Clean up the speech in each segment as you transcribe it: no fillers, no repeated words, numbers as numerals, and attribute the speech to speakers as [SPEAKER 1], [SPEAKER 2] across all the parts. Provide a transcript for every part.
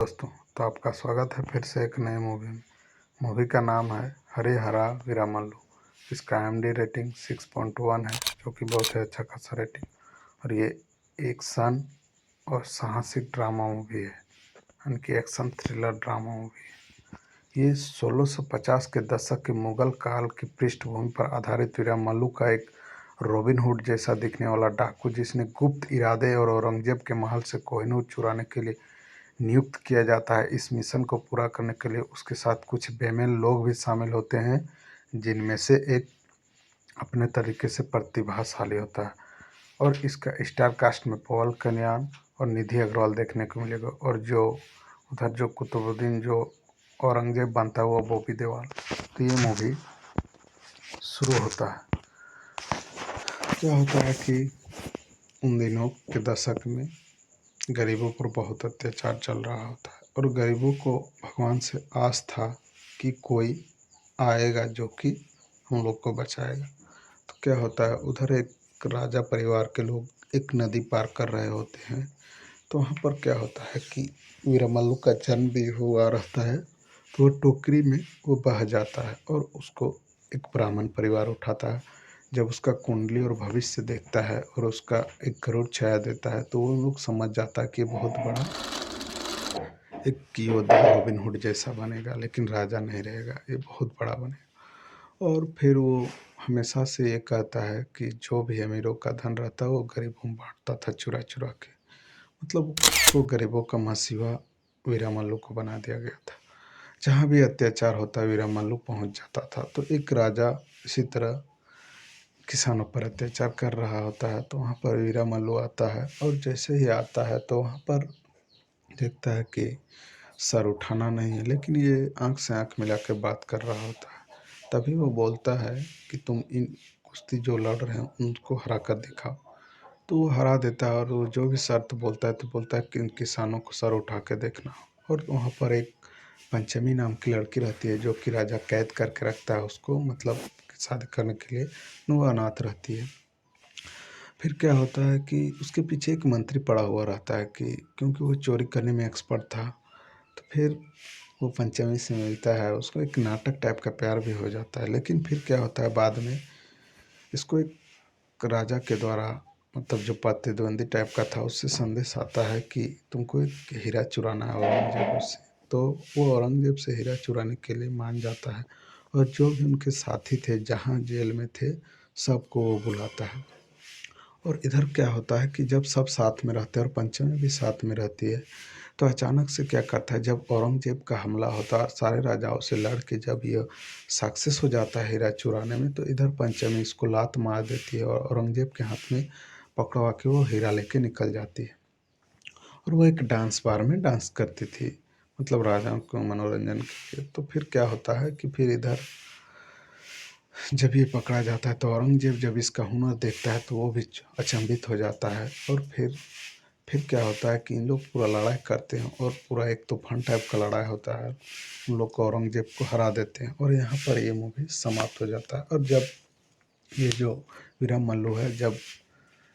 [SPEAKER 1] दोस्तों, तो आपका स्वागत है फिर से एक नए मूवी में। मूवी का नाम है हरे हरा वीरामल्लू। इसका IMDb रेटिंग 6.1 है, जो कि बहुत ही अच्छा खासा रेटिंग। और ये एक्शन और साहसिक ड्रामा मूवी है, यानी कि एक्शन थ्रिलर ड्रामा मूवी है। ये 1650 के दशक के मुगल काल की पृष्ठभूमि पर आधारित वीरामल्लू का एक रॉबिन हुड जैसा दिखने वाला डाकू, जिसने गुप्त इरादे और औरंगजेब के महल से कोहिनूर चुराने के लिए नियुक्त किया जाता है। इस मिशन को पूरा करने के लिए उसके साथ कुछ बेमेल लोग भी शामिल होते हैं, जिनमें से एक अपने तरीके से प्रतिभाशाली होता है। और इसका स्टार कास्ट में पवन कल्याण और निधि अग्रवाल देखने को मिलेगा। और जो उधर जो कुतुबुद्दीन जो औरंगजेब बनता है वो बॉबी देओल। तो ये मूवी शुरू होता है। क्या होता है कि उन दिनों के दशक में गरीबों पर बहुत अत्याचार चल रहा होता है, और गरीबों को भगवान से आस था कि कोई आएगा जो कि हम लोग को बचाएगा। तो क्या होता है, उधर एक राजा परिवार के लोग एक नदी पार कर रहे होते हैं। तो वहाँ पर क्या होता है कि वीरामल्लू का जन्म भी हुआ रहता है। तो वो टोकरी में वो बह जाता है और उसको एक ब्राह्मण परिवार उठाता है। जब उसका कुंडली और भविष्य देखता है और उसका एक गरुड़ छाया देता है, तो वो लोग समझ जाता है कि बहुत बड़ा एक योद्धा रॉबिन हुड जैसा बनेगा, लेकिन राजा नहीं रहेगा, ये बहुत बड़ा बनेगा। और फिर वो हमेशा से ये कहता है कि जो भी अमीरों का धन रहता है वो गरीबों में बांटता था चुरा चुरा के। मतलब उसको गरीबों का मसीहा वीरामल्लू को बना दिया गया था। जहाँ भी अत्याचार होता वीरामल्लू पहुँच जाता था। तो एक राजा इसी तरह किसानों पर अत्याचार कर रहा होता है, तो वहाँ पर वीरामल्लू आता है। और जैसे ही आता है तो वहाँ पर देखता है कि सर उठाना नहीं है, लेकिन ये आँख से आँख मिला के बात कर रहा होता है। तभी वो बोलता है कि तुम इन कुश्ती जो लड़ रहे हो उनको हरा कर दिखाओ। तो वो हरा देता है, और वो जो भी शर्त बोलता है तो बोलता है कि इन किसानों को सर उठा के देखना। और वहाँ पर एक पंचमी नाम की लड़की रहती है, जो कि राजा कैद करके रखता है उसको, मतलब शादी करने के लिए। वो अनाथ रहती है। फिर क्या होता है कि उसके पीछे एक मंत्री पड़ा हुआ रहता है, कि क्योंकि वो चोरी करने में एक्सपर्ट था। तो फिर वो पंचमी से मिलता है, उसको एक नाटक टाइप का प्यार भी हो जाता है। लेकिन फिर क्या होता है, बाद में इसको एक राजा के द्वारा, मतलब जो प्रतिद्वंदी टाइप का था, उससे संदेश आता है कि तुमको एक हीरा चुराना है औरंगजेब से। तो वो औरंगजेब से हीरा चुराने के लिए मान जाता है, और जो भी उनके साथी थे जहाँ जेल में थे सबको वो बुलाता है। और इधर क्या होता है कि जब सब साथ में रहते हैं और पंचमी भी साथ में रहती है, तो अचानक से क्या करता है, जब औरंगजेब का हमला होता है सारे राजाओं से लड़ के, जब ये सक्सेस हो जाता है हीरा चुराने में, तो इधर पंचमी इसको लात मार देती है और औरंगजेब के हाथ में पकड़वा के वो हीरा लेके निकल जाती है। और वो एक डांस बार में डांस करती थी, मतलब राजाओं को मनोरंजन के लिए। तो फिर क्या होता है कि फिर इधर जब ये पकड़ा जाता है, तो औरंगजेब जब इसका हुनर देखता है तो वो भी अचंभित हो जाता है। और फिर क्या होता है कि इन लोग पूरा लड़ाई करते हैं, और पूरा एक तूफान टाइप का लड़ाई होता है। उन लोग को औरंगजेब को हरा देते हैं, और यहाँ पर ये मूवी समाप्त हो जाता है। और जब ये जो वीरामल्लू है, जब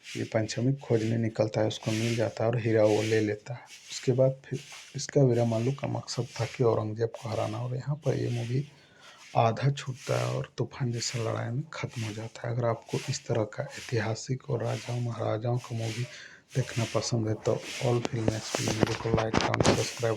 [SPEAKER 1] ये पंचमी खोजने निकलता है, उसको मिल जाता है और हीरा वो ले लेता है। उसके बाद फिर इसका वीरामल्लू का मकसद था कि औरंगजेब को हराना। और यहाँ पर ये मूवी आधा छूटता है और तूफान जैसा लड़ाई में ख़त्म हो जाता है। अगर आपको इस तरह का ऐतिहासिक और राजाओं महाराजाओं का मूवी देखना पसंद है, तो ऑल फिल्म एक्सप्लेन को लाइक, कमेंट, सब्सक्राइब